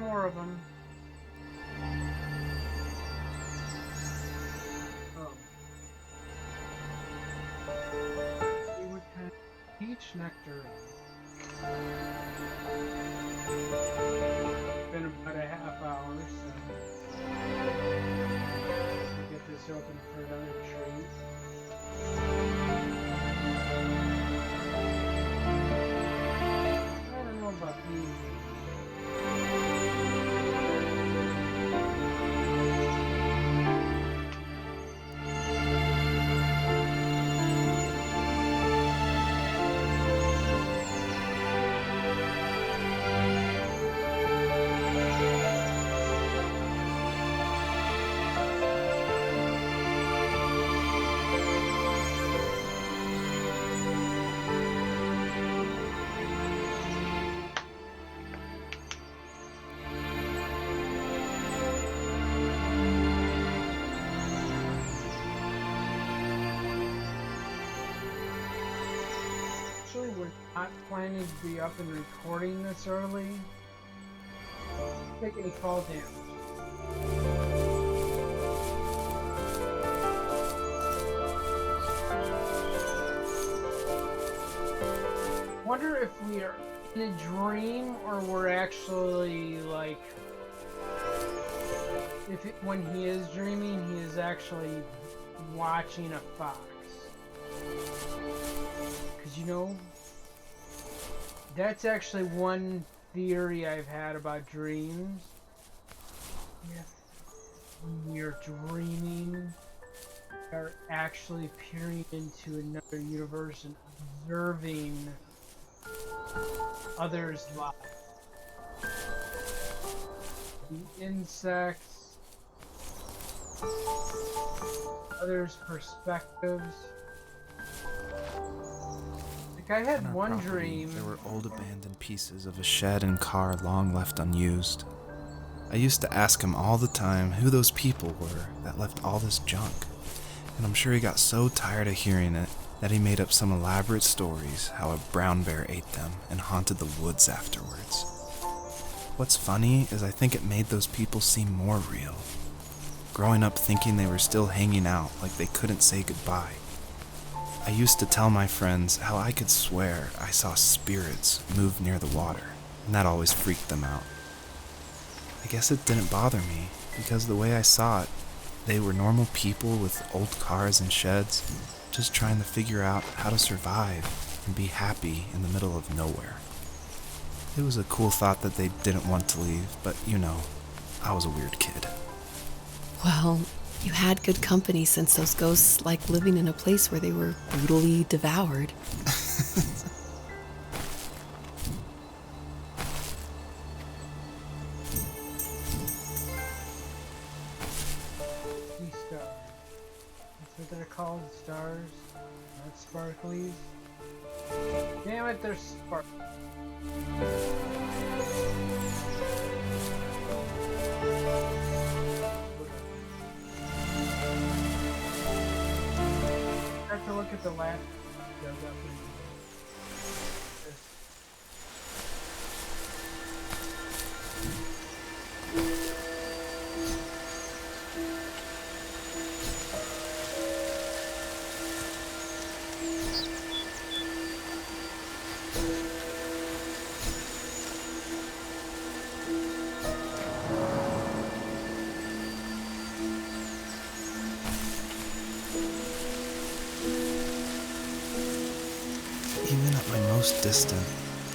more of them. Oh. See what kind of peach nectar. It's been about a half hour, so we'll get this open for another treat. I don't know about these. We're not planning to be up and recording this early. Take any fall damage. Wonder if we are in a dream or we're actually like, when he is dreaming, he is actually watching a fox. Because that's actually one theory I've had about dreams. Yes, when you're dreaming, you're actually peering into another universe and observing others' lives. The insects, others' perspectives. I had one dream. There were old abandoned pieces of a shed and car long left unused. I used to ask him all the time who those people were that left all this junk, and I'm sure he got so tired of hearing it that he made up some elaborate stories how a brown bear ate them and haunted the woods afterwards. What's funny is I think it made those people seem more real. Growing up thinking they were still hanging out like they couldn't say goodbye. I used to tell my friends how I could swear I saw spirits move near the water, and that always freaked them out. I guess it didn't bother me, because the way I saw it, they were normal people with old cars and sheds, just trying to figure out how to survive and be happy in the middle of nowhere. It was a cool thought that they didn't want to leave, but I was a weird kid. Well, you had good company since those ghosts like living in a place where they were brutally devoured. These stars. That's what they're called, stars, not sparklies. Damn it, they're sparkly. I have to look at the last dug up in this. Even at my most distant,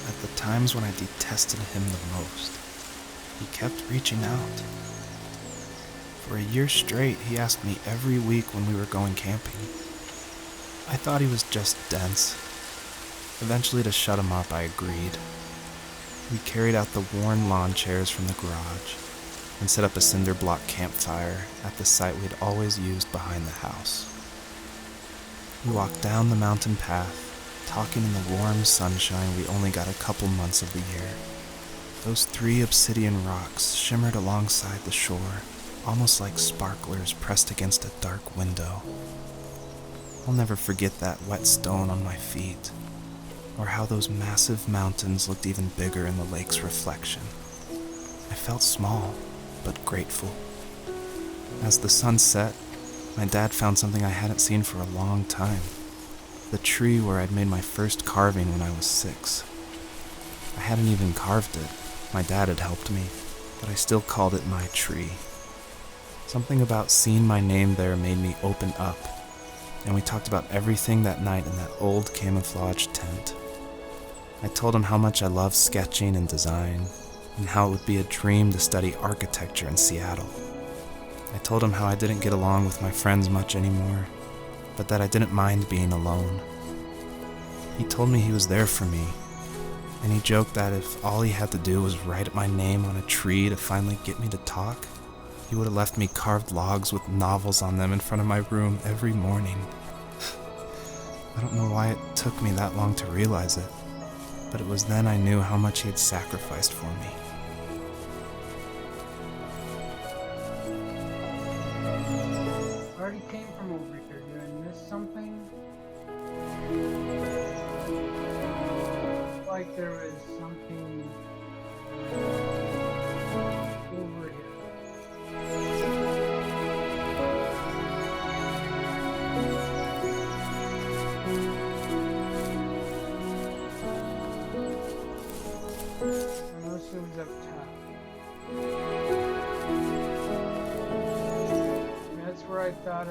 at the times when I detested him the most, he kept reaching out. For a year straight, he asked me every week when we were going camping. I thought he was just dense. Eventually, to shut him up, I agreed. We carried out the worn lawn chairs from the garage and set up a cinder block campfire at the site we'd always used behind the house. We walked down the mountain path, talking in the warm sunshine we only got a couple months of the year. Those 3 obsidian rocks shimmered alongside the shore, almost like sparklers pressed against a dark window. I'll never forget that wet stone on my feet, or how those massive mountains looked even bigger in the lake's reflection. I felt small, but grateful. As the sun set, my dad found something I hadn't seen for a long time. The tree where I'd made my first carving when I was 6. I hadn't even carved it. My dad had helped me, but I still called it my tree. Something about seeing my name there made me open up, and we talked about everything that night in that old camouflage tent. I told him how much I loved sketching and design, and how it would be a dream to study architecture in Seattle. I told him how I didn't get along with my friends much anymore, but that I didn't mind being alone. He told me he was there for me, and he joked that if all he had to do was write my name on a tree to finally get me to talk, he would have left me carved logs with novels on them in front of my room every morning. I don't know why it took me that long to realize it, but it was then I knew how much he had sacrificed for me. I already came from over here. Did I miss something? Like there was something over here. Unless it was up top. That's where I thought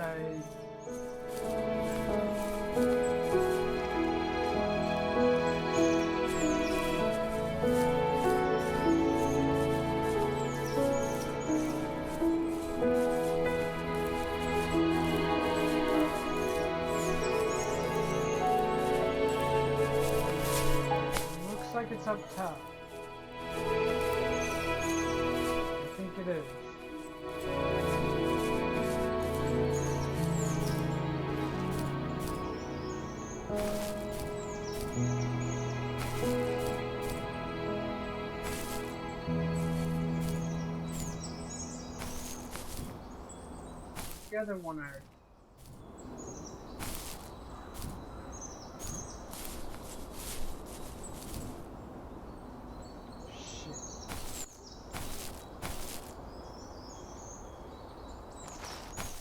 looks like it's up top. I think it is. The other one are. Shit.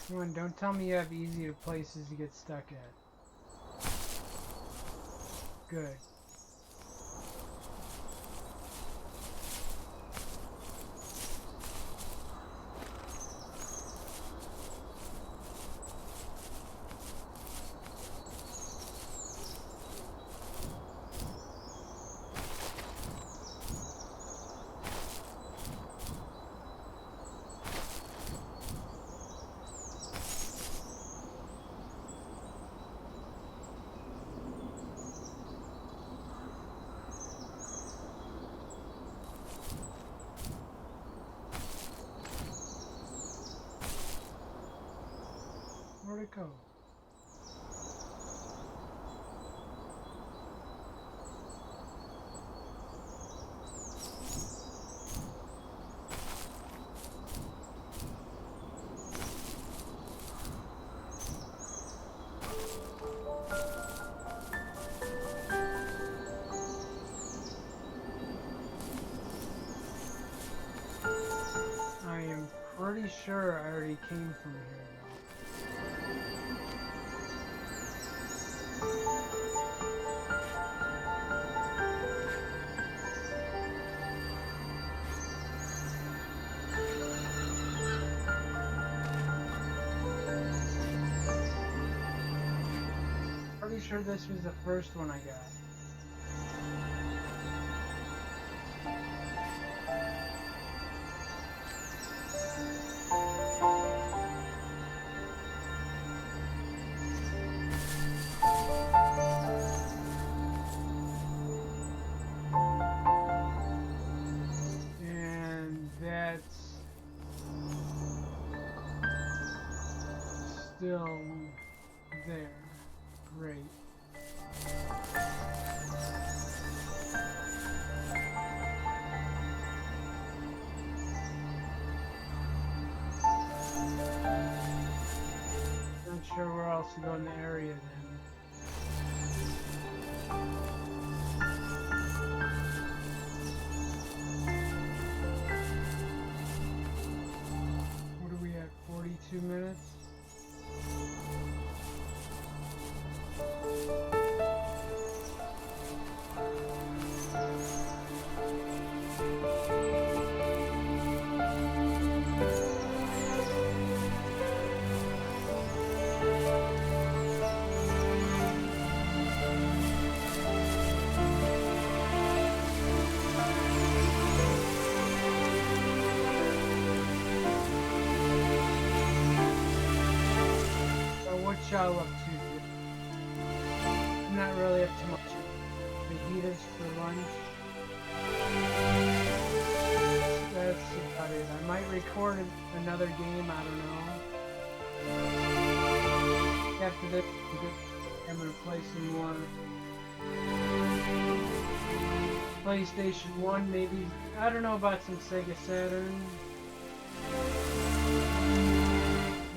Come on, don't tell me you have easier places to get stuck at. Good. Where'd it go? I am pretty sure I already came from here though. Pretty sure this was the first one I got. And that's still there. Great. Not sure where else to go in the area then. minutes. What y'all up to? I'm not really up to much. Fajitas for lunch. That's about it. I might record another game, I don't know. After this, I'm gonna play some more PlayStation 1, maybe. I don't know about some Sega Saturn.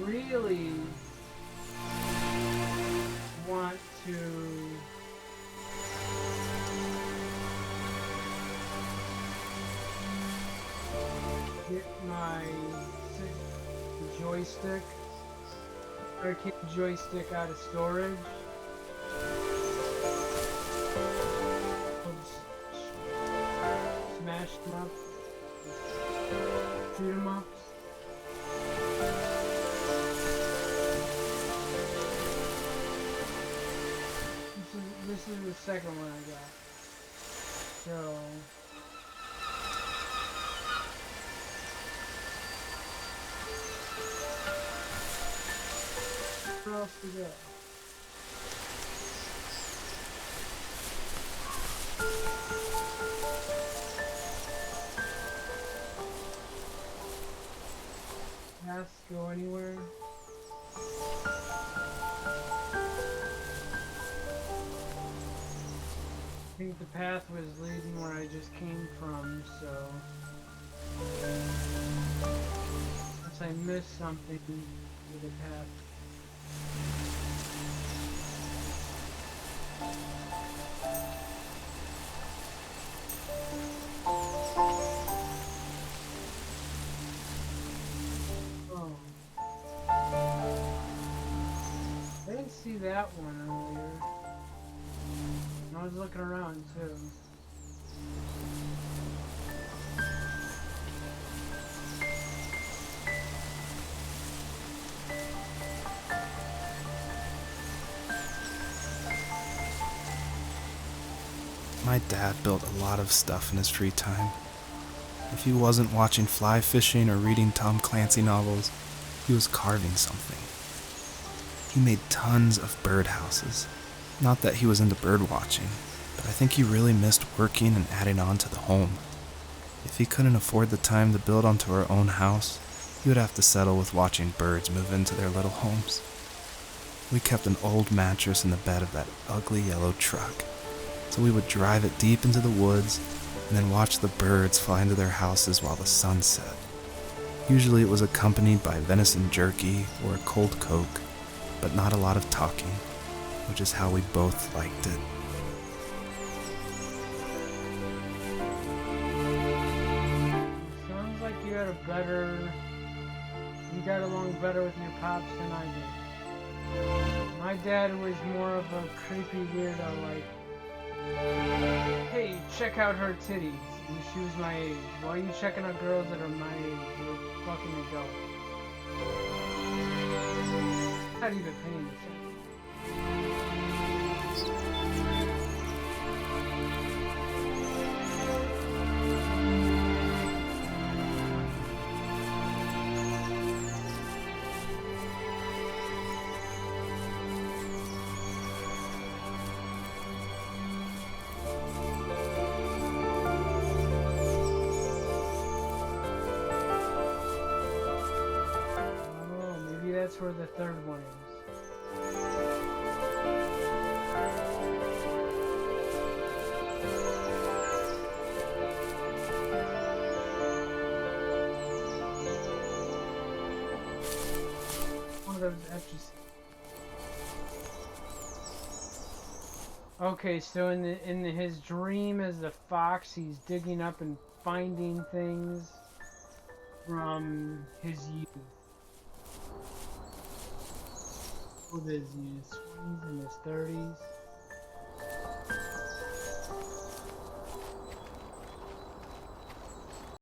Really want to get my joystick, arcade joystick out of storage. Smash them up, shoot them up. This is the second one I got. So where else to go? Paths go anywhere? I think the path was leading where I just came from, so unless I missed something with the path. Oh, I didn't see that one earlier. I was looking around too. My dad built a lot of stuff in his free time. If he wasn't watching fly fishing or reading Tom Clancy novels, he was carving something. He made tons of birdhouses. Not that he was into bird watching, but I think he really missed working and adding on to the home. If he couldn't afford the time to build onto our own house, he would have to settle with watching birds move into their little homes. We kept an old mattress in the bed of that ugly yellow truck, so we would drive it deep into the woods and then watch the birds fly into their houses while the sun set. Usually it was accompanied by venison jerky or a cold Coke, but not a lot of talking, which is how we both liked it. Sounds like you got along better with your pops than I did. My dad was more of a creepy weirdo, like, hey, check out her titties. And she was my age. Why are you checking out girls that are my age? You're fucking adult. Not even paying attention. That's where the third one is. One of those etches. Okay, so in his dream as the fox, he's digging up and finding things from his youth. What is he, in his 20s, in his 30s?